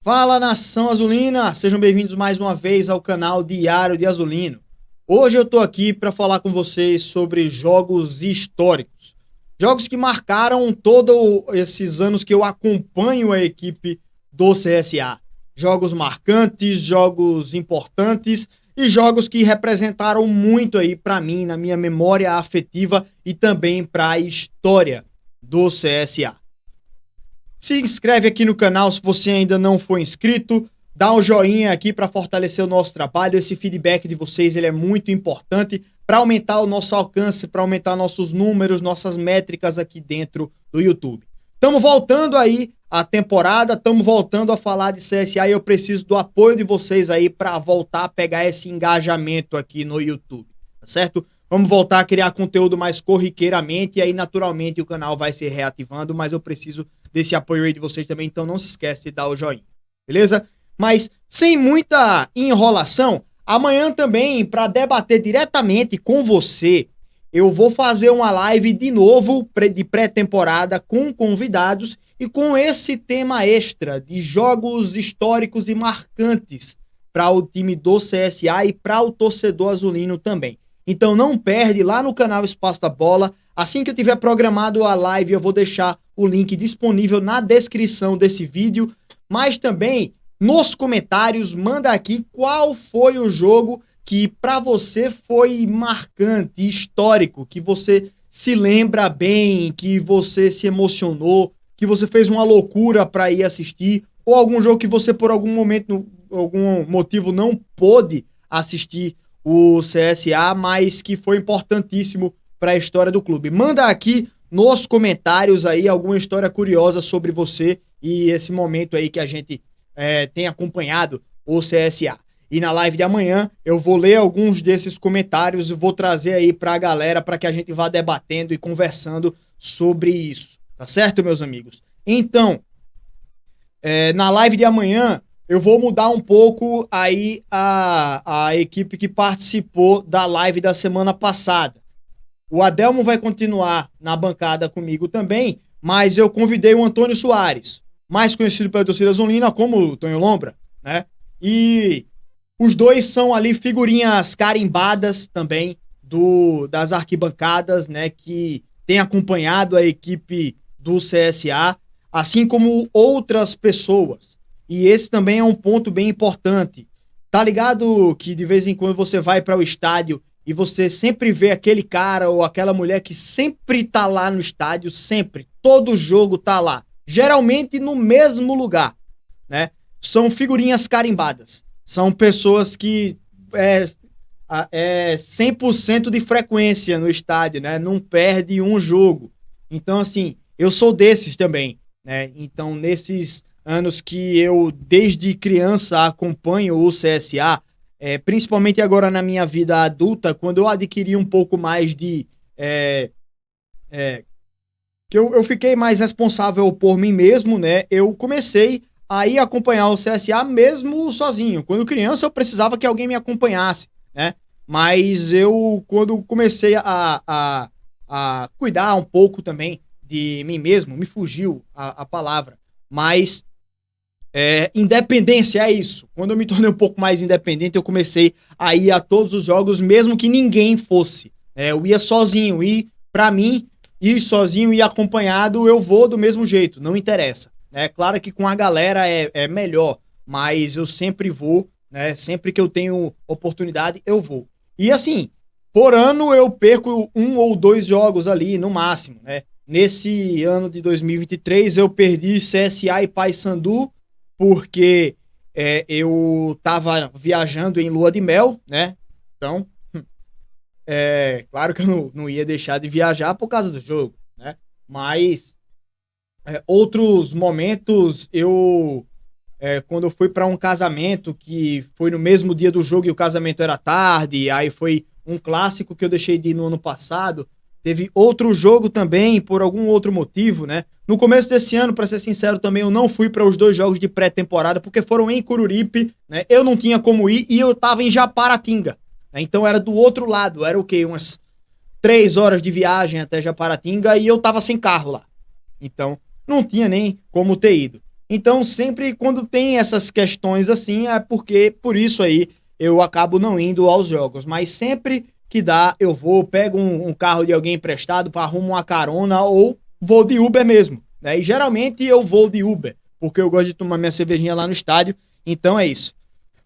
Fala, nação azulina! Sejam bem-vindos mais uma vez ao canal Diário de Azulino. Hoje eu tô aqui para falar com vocês sobre jogos históricos. Jogos que marcaram todos esses anos que eu acompanho a equipe do CSA. Jogos marcantes, jogos importantes e jogos que representaram muito aí para mim, na minha memória afetiva e também para a história do CSA. Se inscreve aqui no canal se você ainda não for inscrito, dá um joinha aqui para fortalecer o nosso trabalho. Esse feedback de vocês ele é muito importante para aumentar o nosso alcance, para aumentar nossos números, nossas métricas aqui dentro do YouTube. Estamos voltando aí a temporada, estamos voltando a falar de CSA e eu preciso do apoio de vocês aí para voltar a pegar esse engajamento aqui no YouTube, tá certo? Vamos voltar a criar conteúdo mais corriqueiramente e aí naturalmente o canal vai se reativando, mas eu preciso desse apoio aí de vocês também, então não se esquece de dar o joinha, beleza? Mas sem muita enrolação, amanhã também, para debater diretamente com você, eu vou fazer uma live de novo, de pré-temporada, com convidados e com esse tema extra de jogos históricos e marcantes para o time do CSA e para o torcedor azulino também. Então não perde lá no canal Espaço da Bola. Assim que eu tiver programado a live, eu vou deixar o link disponível na descrição desse vídeo, mas também nos comentários, manda aqui qual foi o jogo que para você foi marcante, histórico, que você se lembra bem, que você se emocionou, que você fez uma loucura para ir assistir, ou algum jogo que você por algum momento, algum motivo não pôde assistir o CSA, mas que foi importantíssimo para a história do clube. Manda aqui nos comentários aí alguma história curiosa sobre você e esse momento aí que a gente tem acompanhado o CSA. E na live de amanhã eu vou ler alguns desses comentários e vou trazer aí para a galera para que a gente vá debatendo e conversando sobre isso. Tá certo, meus amigos? Então, na live de amanhã eu vou mudar um pouco aí a equipe que participou da live da semana passada. O Adelmo vai continuar na bancada comigo também, mas eu convidei o Antônio Soares, mais conhecido pela torcida azulina como o Tonho Lombra, né? E os dois são ali figurinhas carimbadas também das arquibancadas, né? Que tem acompanhado a equipe do CSA, assim como outras pessoas. E esse também é um ponto bem importante. Tá ligado que de vez em quando você vai para o estádio e você sempre vê aquele cara ou aquela mulher que sempre tá lá no estádio, sempre, todo jogo tá lá, geralmente no mesmo lugar, né? São figurinhas carimbadas, são pessoas que é 100% de frequência no estádio, né? Não perde um jogo. Então, assim, eu sou desses também, né? Então, nesses anos que eu, desde criança, acompanho o CSA, principalmente agora na minha vida adulta, quando eu adquiri um pouco mais de... que eu fiquei mais responsável por mim mesmo, né? Eu comecei a ir acompanhar o CSA mesmo sozinho. Quando criança eu precisava que alguém me acompanhasse, né? Mas eu, quando comecei a cuidar um pouco também de mim mesmo, me fugiu a palavra, mas independência é isso. Quando eu me tornei um pouco mais independente, eu comecei a ir a todos os jogos, mesmo que ninguém fosse. Eu ia sozinho e, para mim, ir sozinho e acompanhado, eu vou do mesmo jeito, não interessa. É claro que com a galera é melhor, mas eu sempre vou, né? Sempre que eu tenho oportunidade, eu vou. E assim, por ano eu perco 1 ou 2 jogos ali, no máximo, né? Nesse ano de 2023, eu perdi CSA e Paysandu, porque eu tava viajando em lua de mel, né? Então, claro que eu não ia deixar de viajar por causa do jogo, né? Mas outros momentos, quando eu fui para um casamento que foi no mesmo dia do jogo e o casamento era tarde, aí foi um clássico que eu deixei de ir no ano passado. Teve outro jogo também, por algum outro motivo, né? No começo desse ano, para ser sincero, também eu não fui para os 2 jogos de pré-temporada, porque foram em Coruripe, né? Eu não tinha como ir e eu tava em Japaratinga, né? Então era do outro lado, era o quê? Umas 3 horas de viagem até Japaratinga e eu tava sem carro lá. Então não tinha nem como ter ido. Então, sempre quando tem essas questões assim, é porque, por isso aí, eu acabo não indo aos jogos. Mas sempre que dá, eu vou, pego um carro de alguém emprestado, arrumo uma carona ou vou de Uber mesmo, né? E geralmente eu vou de Uber, porque eu gosto de tomar minha cervejinha lá no estádio, então é isso.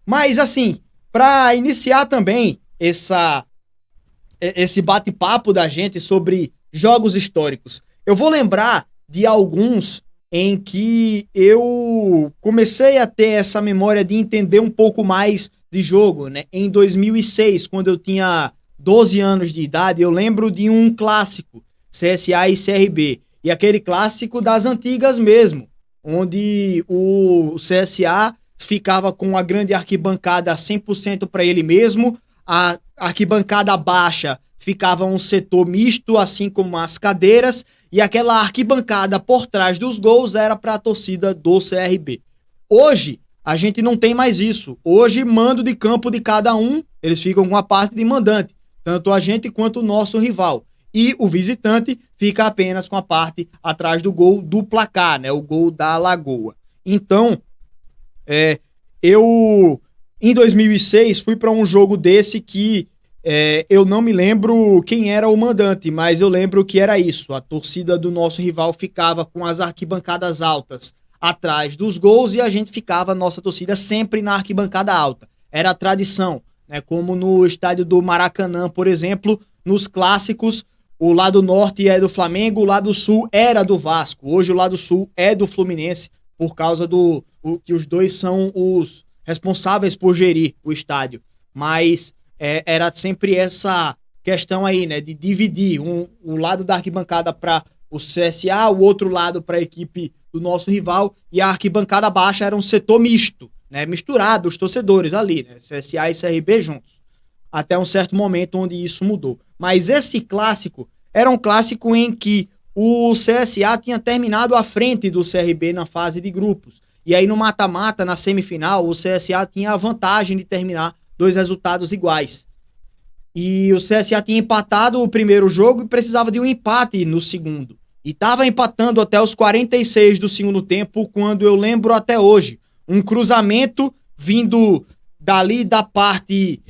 Mas assim, para iniciar também esse bate-papo da gente sobre jogos históricos, eu vou lembrar de alguns em que eu comecei a ter essa memória de entender um pouco mais de jogo, né? Em 2006, quando eu tinha 12 anos de idade, eu lembro de um clássico, CSA e CRB, e aquele clássico das antigas mesmo, onde o CSA ficava com a grande arquibancada 100% para ele mesmo, a arquibancada baixa ficava um setor misto, assim como as cadeiras, e aquela arquibancada por trás dos gols era para a torcida do CRB. Hoje, a gente não tem mais isso. Hoje, mando de campo de cada um, eles ficam com a parte de mandante, tanto a gente quanto o nosso rival. E o visitante fica apenas com a parte atrás do gol do placar, né? O gol da Lagoa. Então, eu, em 2006, fui para um jogo desse que eu não me lembro quem era o mandante, mas eu lembro que era isso. A torcida do nosso rival ficava com as arquibancadas altas atrás dos gols e a gente ficava, nossa torcida, sempre na arquibancada alta. Era a tradição, né? Como no estádio do Maracanã, por exemplo, nos clássicos, o lado norte é do Flamengo, o lado sul era do Vasco. Hoje o lado sul é do Fluminense, por causa que os dois são os responsáveis por gerir o estádio. Mas era sempre essa questão aí, né, de dividir o lado da arquibancada para o CSA, o outro lado para a equipe do nosso rival, e a arquibancada baixa era um setor misto, né, misturado, os torcedores ali, né, CSA e CRB juntos, até um certo momento onde isso mudou. Mas esse clássico era um clássico em que o CSA tinha terminado à frente do CRB na fase de grupos, e aí no mata-mata, na semifinal, o CSA tinha a vantagem de terminar dois resultados iguais. E o CSA tinha empatado o primeiro jogo e precisava de um empate no segundo. E estava empatando até os 46 do segundo tempo, quando eu lembro até hoje, um cruzamento vindo dali da parte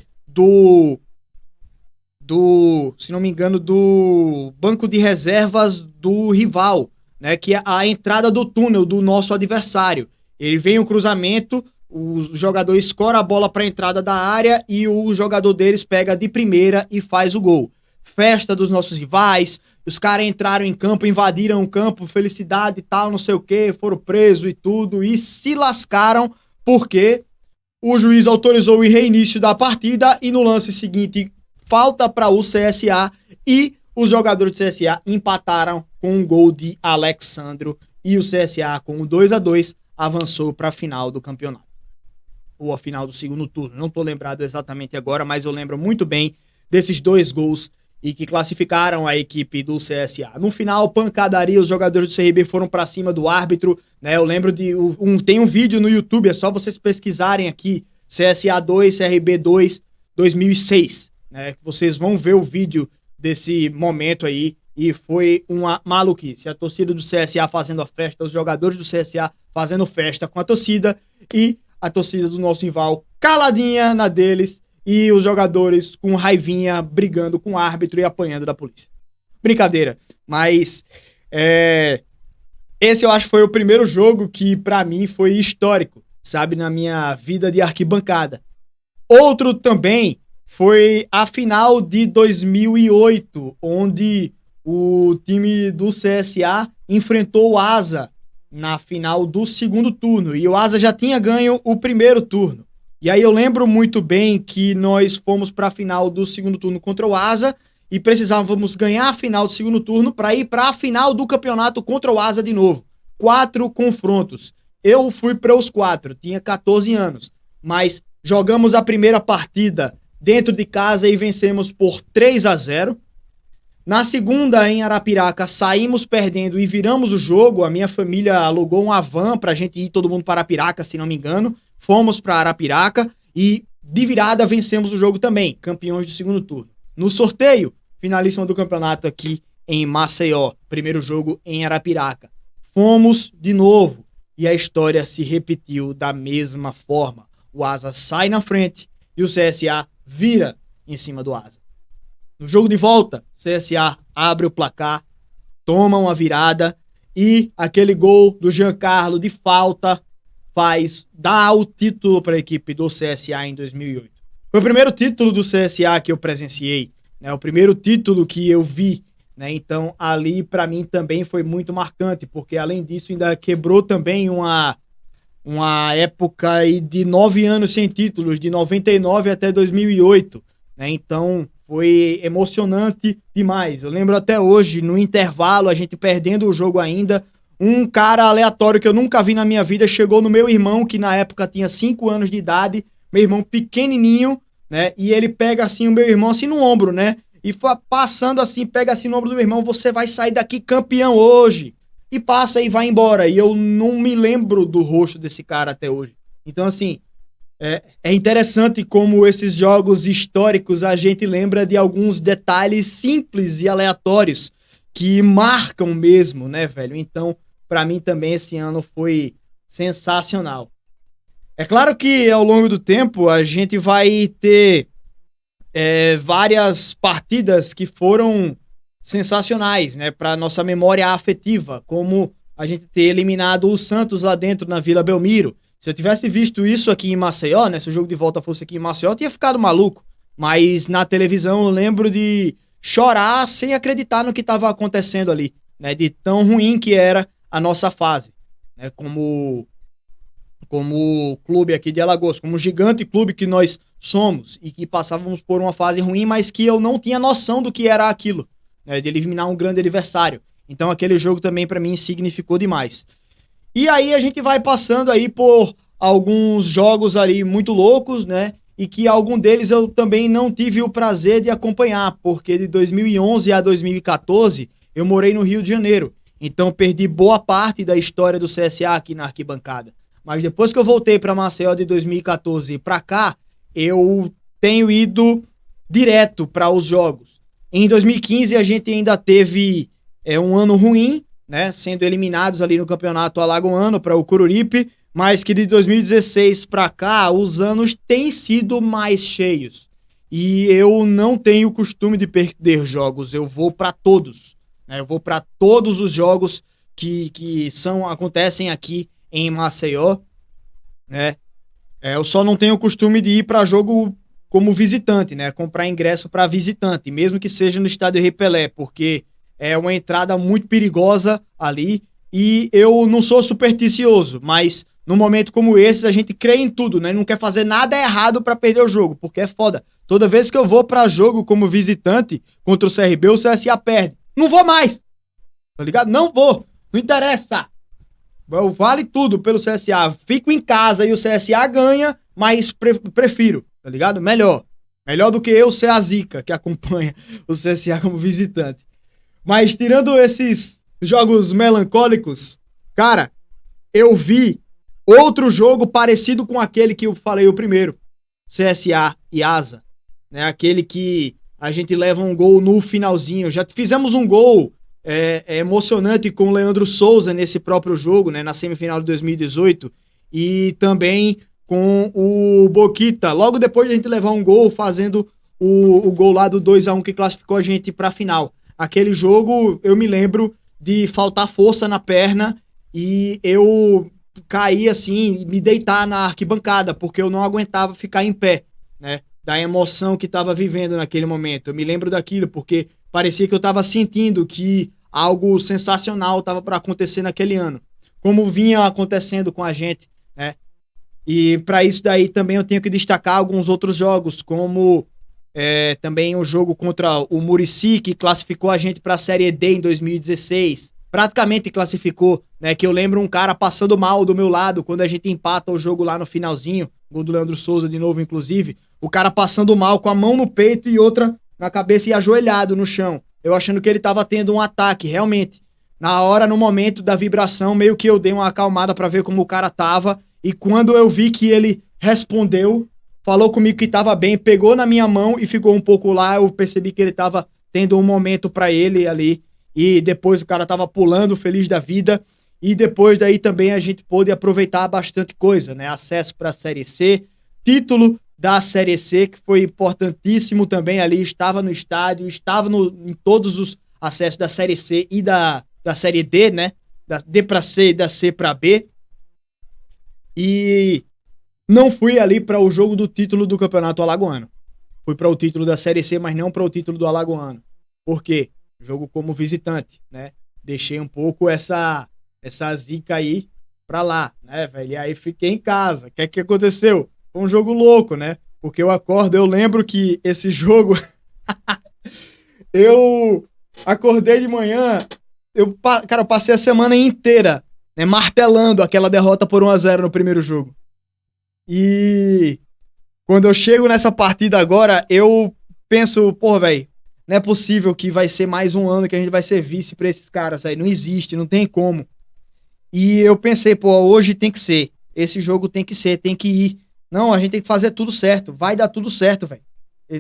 se não me engano, do banco de reservas do rival, né, que é a entrada do túnel do nosso adversário. Ele vem o cruzamento, o jogador escora a bola para a entrada da área e o jogador deles pega de primeira e faz o gol. Festa dos nossos rivais, os caras entraram em campo, invadiram o campo, felicidade e tal, não sei o que, foram presos e tudo, e se lascaram porque o juiz autorizou o reinício da partida e no lance seguinte, falta para o CSA e os jogadores do CSA empataram com um gol de Alexandro e o CSA com o 2-2 avançou para a final do campeonato. Ou a final do segundo turno, não estou lembrado exatamente agora, mas eu lembro muito bem desses dois gols e que classificaram a equipe do CSA. No final, pancadaria, os jogadores do CRB foram para cima do árbitro, né? Eu lembro tem um vídeo no YouTube, é só vocês pesquisarem aqui, CSA 2, CRB 2, 2006, né? Vocês vão ver o vídeo desse momento aí e foi uma maluquice. A torcida do CSA fazendo a festa, os jogadores do CSA fazendo festa com a torcida e a torcida do nosso rival caladinha na deles e os jogadores com raivinha brigando com o árbitro e apanhando da polícia. Brincadeira, mas esse eu acho que foi o primeiro jogo que pra mim foi histórico, sabe, na minha vida de arquibancada. Outro também foi a final de 2008, onde o time do CSA enfrentou o Asa na final do segundo turno, e o Asa já tinha ganho o primeiro turno. E aí eu lembro muito bem que nós fomos para a final do segundo turno contra o Asa e precisávamos ganhar a final do segundo turno para ir para a final do campeonato contra o Asa de novo. 4 confrontos. Eu fui para os 4, tinha 14 anos, mas jogamos a primeira partida dentro de casa e vencemos por 3-0. Na segunda, em Arapiraca, saímos perdendo e viramos o jogo. A minha família alugou uma van pra gente ir todo mundo para Arapiraca, se não me engano. Fomos para Arapiraca e de virada vencemos o jogo também, campeões do segundo turno. No sorteio, finalíssima do campeonato aqui em Maceió, primeiro jogo em Arapiraca. Fomos de novo e a história se repetiu da mesma forma. O Asa sai na frente e o CSA vira em cima do Asa. No jogo de volta, CSA abre o placar, toma uma virada e aquele gol do Giancarlo de falta dá o título para a equipe do CSA em 2008. Foi o primeiro título do CSA que eu presenciei, né? O primeiro título que eu vi, né? Então ali para mim também foi muito marcante, porque além disso ainda quebrou também uma época aí de 9 anos sem títulos, de 99 até 2008, né? Então foi emocionante demais. Eu lembro até hoje, no intervalo, a gente perdendo o jogo ainda, um cara aleatório que eu nunca vi na minha vida chegou no meu irmão, que na época tinha 5 anos de idade, meu irmão pequenininho, né? E ele pega assim o meu irmão assim no ombro, né? E passando assim, pega assim no ombro do meu irmão, você vai sair daqui campeão hoje. E passa e vai embora. E eu não me lembro do rosto desse cara até hoje. Então, assim, é interessante como esses jogos históricos a gente lembra de alguns detalhes simples e aleatórios que marcam mesmo, né, velho? Então, pra mim também esse ano foi sensacional. É claro que ao longo do tempo a gente vai ter várias partidas que foram sensacionais, né, para nossa memória afetiva, como a gente ter eliminado o Santos lá dentro na Vila Belmiro. Se eu tivesse visto isso aqui em Maceió, né, se o jogo de volta fosse aqui em Maceió, eu tinha ficado maluco. Mas na televisão eu lembro de chorar sem acreditar no que estava acontecendo ali, né, de tão ruim que era a nossa fase, né, como clube aqui de Alagoas, como gigante clube que nós somos e que passávamos por uma fase ruim, mas que eu não tinha noção do que era aquilo, né, de eliminar um grande adversário. Então aquele jogo também para mim significou demais. E aí a gente vai passando aí por alguns jogos ali muito loucos, né? E que algum deles eu também não tive o prazer de acompanhar, porque de 2011 a 2014 eu morei no Rio de Janeiro. Então perdi boa parte da história do CSA aqui na arquibancada. Mas depois que eu voltei para Maceió de 2014 para cá, eu tenho ido direto para os jogos. Em 2015 a gente ainda teve um ano ruim, né, sendo eliminados ali no campeonato alagoano para o Coruripe, mas que de 2016 para cá os anos têm sido mais cheios. E eu não tenho o costume de perder jogos, eu vou para todos, né, eu vou para todos os jogos que acontecem aqui em Maceió, né? Eu só não tenho o costume de ir para jogo como visitante, né? Comprar ingresso para visitante, mesmo que seja no estádio Rei Pelé, porque é uma entrada muito perigosa ali e eu não sou supersticioso, mas num momento como esse a gente crê em tudo, né? Não quer fazer nada errado para perder o jogo, porque é foda. Toda vez que eu vou para jogo como visitante contra o CRB, o CSA perde. Não vou mais, tá ligado? Não vou, não interessa. Vale tudo pelo CSA. Fico em casa e o CSA ganha, mas prefiro, tá ligado? Melhor. Melhor do que eu ser a zica que acompanha o CSA como visitante. Mas tirando esses jogos melancólicos, cara, eu vi outro jogo parecido com aquele que eu falei o primeiro. CSA e Asa. Né? Aquele que a gente leva um gol no finalzinho. Já fizemos um gol emocionante com o Leandro Souza nesse próprio jogo, né, na semifinal de 2018, e também com o Boquita, logo depois de a gente levar um gol, fazendo o gol lá do 2-1 que classificou a gente para a final. Aquele jogo, eu me lembro de faltar força na perna e eu caí assim, me deitar na arquibancada, porque eu não aguentava ficar em pé, né, da emoção que estava vivendo naquele momento. Eu me lembro daquilo, porque parecia que eu estava sentindo que algo sensacional estava para acontecer naquele ano, como vinha acontecendo com a gente, né? E para isso daí também eu tenho que destacar alguns outros jogos, como também o jogo contra o Muricy, que classificou a gente para a Série D em 2016, praticamente classificou, né? Que eu lembro um cara passando mal do meu lado quando a gente empata o jogo lá no finalzinho, gol do Leandro Souza de novo, inclusive, o cara passando mal com a mão no peito e outra na cabeça e ajoelhado no chão. Eu achando que ele tava tendo um ataque, realmente. Na hora, no momento da vibração, meio que eu dei uma acalmada pra ver como o cara tava. E quando eu vi que ele respondeu, falou comigo que tava bem, pegou na minha mão e ficou um pouco lá, eu percebi que ele tava tendo um momento pra ele ali. E depois o cara tava pulando, feliz da vida. E depois daí também a gente pôde aproveitar bastante coisa, né? Acesso para a Série C, título da Série C, que foi importantíssimo também ali, estava no estádio, estava em todos os acessos da Série C e da Série D, né? Da D para C e da C para B. E não fui ali para o jogo do título do Campeonato Alagoano. Fui para o título da Série C, mas não para o título do Alagoano. Por quê? Jogo como visitante, né? Deixei um pouco essa zica aí pra lá, né, velho? E aí fiquei em casa. O que aconteceu? Foi um jogo louco, né? Porque eu lembro que esse jogo eu acordei de manhã, eu passei a semana inteira, né, martelando aquela derrota por 1-0 no primeiro jogo. E quando eu chego nessa partida agora, eu penso, pô, velho, não é possível que vai ser mais um ano que a gente vai ser vice pra esses caras, velho. Não existe, não tem como. E eu pensei, pô, hoje tem que ser. Esse jogo tem que ser, tem que ir. Não, a gente tem que fazer tudo certo. Vai dar tudo certo, velho.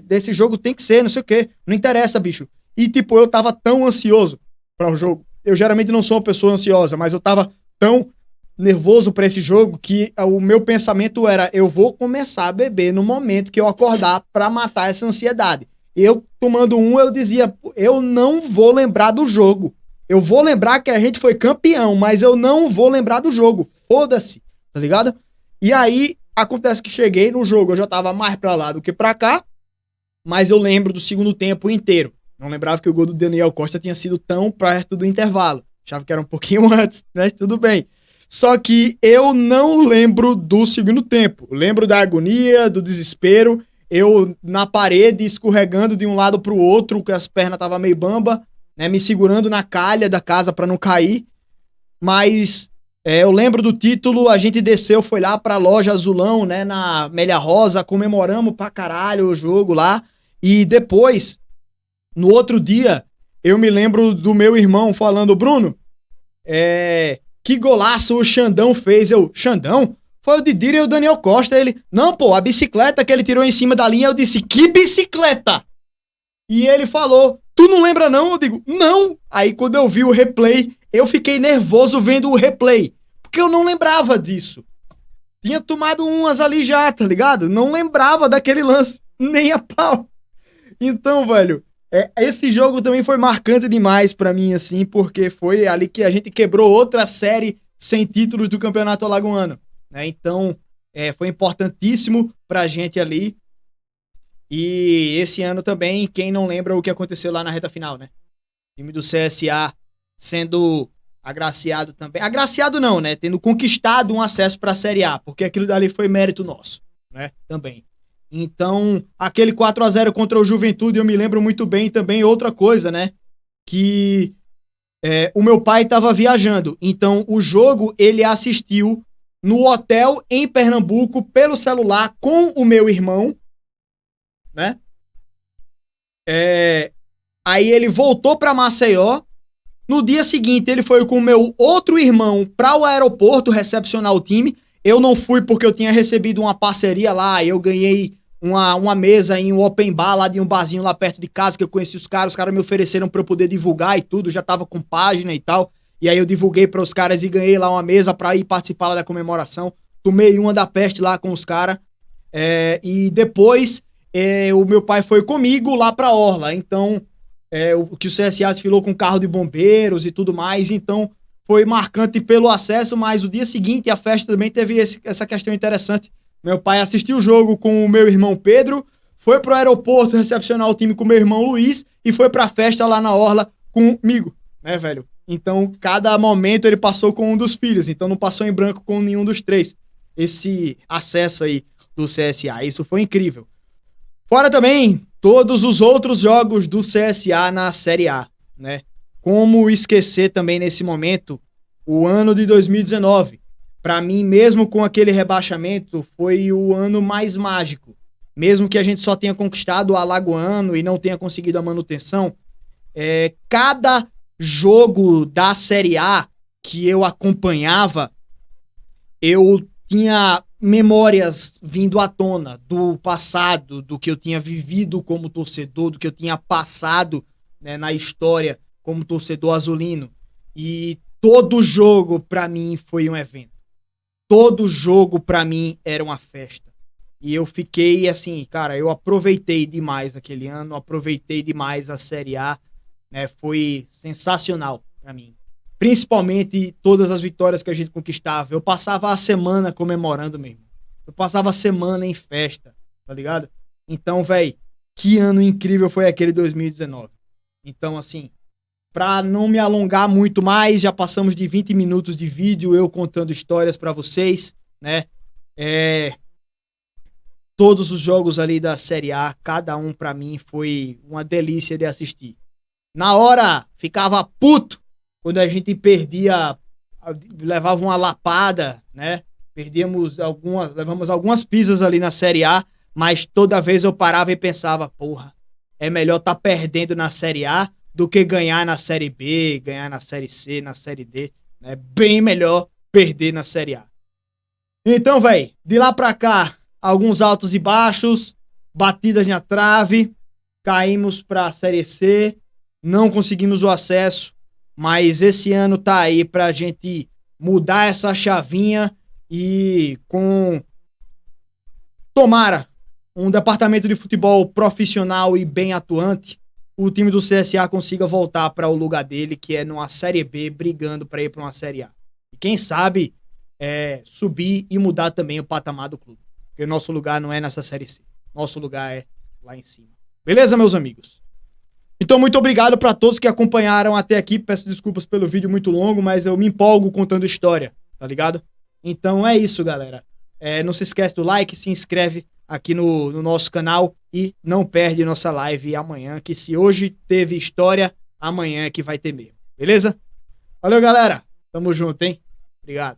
Desse jogo tem que ser, não sei o quê. Não interessa, bicho. E, tipo, eu tava tão ansioso para o jogo. Eu geralmente não sou uma pessoa ansiosa, mas eu tava tão nervoso para esse jogo que o meu pensamento era: eu vou começar a beber no momento que eu acordar para matar essa ansiedade. Eu tomando eu dizia: eu não vou lembrar do jogo. Eu vou lembrar que a gente foi campeão, mas eu não vou lembrar do jogo. Foda-se, tá ligado? E aí acontece que cheguei no jogo, eu já tava mais pra lá do que pra cá, mas eu lembro do segundo tempo inteiro. Não lembrava que o gol do Daniel Costa tinha sido tão perto do intervalo. Achava que era um pouquinho antes, né? Tudo bem. Só que eu não lembro do segundo tempo. Lembro da agonia, do desespero. Eu na parede, escorregando de um lado pro outro, que as pernas estavam meio bamba, né? Me segurando na calha da casa para não cair. Mas eu lembro do título, a gente desceu, foi lá pra loja Azulão, né? Na Amélia Rosa, comemoramos pra caralho o jogo lá. E depois, no outro dia, eu me lembro do meu irmão falando: Bruno, que golaço o Xandão fez. Eu: Xandão? Foi o Didira e o Daniel Costa. Ele: não, pô, a bicicleta que ele tirou em cima da linha. Eu disse: que bicicleta? E ele falou: tu não lembra não? Eu digo: não. Aí quando eu vi o replay, eu fiquei nervoso vendo o replay, porque eu não lembrava disso. Tinha tomado umas ali já, tá ligado? Não lembrava daquele lance, nem a pau. Então, velho, esse jogo também foi marcante demais pra mim, assim, porque foi ali que a gente quebrou outra série sem títulos do Campeonato Alagoano, né? Então, foi importantíssimo pra gente ali. E esse ano também, quem não lembra o que aconteceu lá na reta final, né? O time do CSA sendo agraciado também. Agraciado não, né? Tendo conquistado um acesso pra Série A, porque aquilo dali foi mérito nosso, né? Também. Então, aquele 4-0 contra o Juventude, eu me lembro muito bem também. Outra coisa, né? Que o meu pai estava viajando. Então, o jogo ele assistiu no hotel em Pernambuco pelo celular com o meu irmão, né? Aí ele voltou para Maceió. No dia seguinte, ele foi com o meu outro irmão para o aeroporto recepcionar o time. Eu não fui porque eu tinha recebido uma parceria lá. Eu ganhei uma mesa em um open bar lá de um barzinho lá perto de casa, que eu conheci os caras me ofereceram para eu poder divulgar e tudo, já tava com página e tal. E aí eu divulguei para os caras e ganhei lá uma mesa para ir participar lá da comemoração. Tomei uma da peste lá com os caras. E depois o meu pai foi comigo lá pra Orla. Então, o que o CSA desfilou com carro de bombeiros e tudo mais. Então, foi marcante pelo acesso, mas o dia seguinte a festa também teve essa questão interessante. Meu pai assistiu o jogo com o meu irmão Pedro, foi pro aeroporto recepcionar o time com o meu irmão Luiz e foi pra festa lá na Orla comigo, né, velho? Então, cada momento ele passou com um dos filhos, então não passou em branco com nenhum dos três. Esse acesso aí do CSA, isso foi incrível. Fora também todos os outros jogos do CSA na Série A, né? Como esquecer também nesse momento o ano de 2019. Para mim, mesmo com aquele rebaixamento, foi o ano mais mágico. Mesmo que a gente só tenha conquistado o Alagoano e não tenha conseguido a manutenção, cada jogo da Série A que eu acompanhava, eu tinha memórias vindo à tona do passado, do que eu tinha vivido como torcedor, do que eu tinha passado, né, na história como torcedor azulino. E todo jogo pra mim foi um evento. Todo jogo pra mim era uma festa. E eu fiquei assim, cara, eu aproveitei demais aquele ano, aproveitei demais a Série A, né? Foi sensacional pra mim. Principalmente todas as vitórias que a gente conquistava. Eu passava a semana comemorando mesmo. Eu passava a semana em festa, tá ligado? Então, velho, que ano incrível foi aquele 2019. Então, assim, pra não me alongar muito mais, já passamos de 20 minutos de vídeo, eu contando histórias pra vocês, né? Todos os jogos ali da Série A, cada um pra mim foi uma delícia de assistir. Na hora, ficava puto quando a gente perdia, levava uma lapada, né? Levamos algumas pisas ali na Série A, mas toda vez eu parava e pensava, porra, é melhor tá perdendo na Série A do que ganhar na Série B, ganhar na Série C, na Série D, né? Bem melhor perder na Série A. Então, velho, de lá pra cá, alguns altos e baixos, batidas na trave, caímos pra Série C, não conseguimos o acesso, mas esse ano tá aí pra gente mudar essa chavinha e com, tomara, um departamento de futebol profissional e bem atuante, o time do CSA consiga voltar para o lugar dele, que é numa Série B, brigando para ir para uma Série A. E quem sabe subir e mudar também o patamar do clube. Porque o nosso lugar não é nessa Série C. Nosso lugar é lá em cima. Beleza, meus amigos? Então, muito obrigado para todos que acompanharam até aqui. Peço desculpas pelo vídeo muito longo, mas eu me empolgo contando história, tá ligado? Então é isso, galera. Não se esquece do like, se inscreve aqui no nosso canal e não perde nossa live amanhã, que se hoje teve história, amanhã é que vai ter mesmo. Beleza? Valeu, galera. Tamo junto, hein? Obrigado.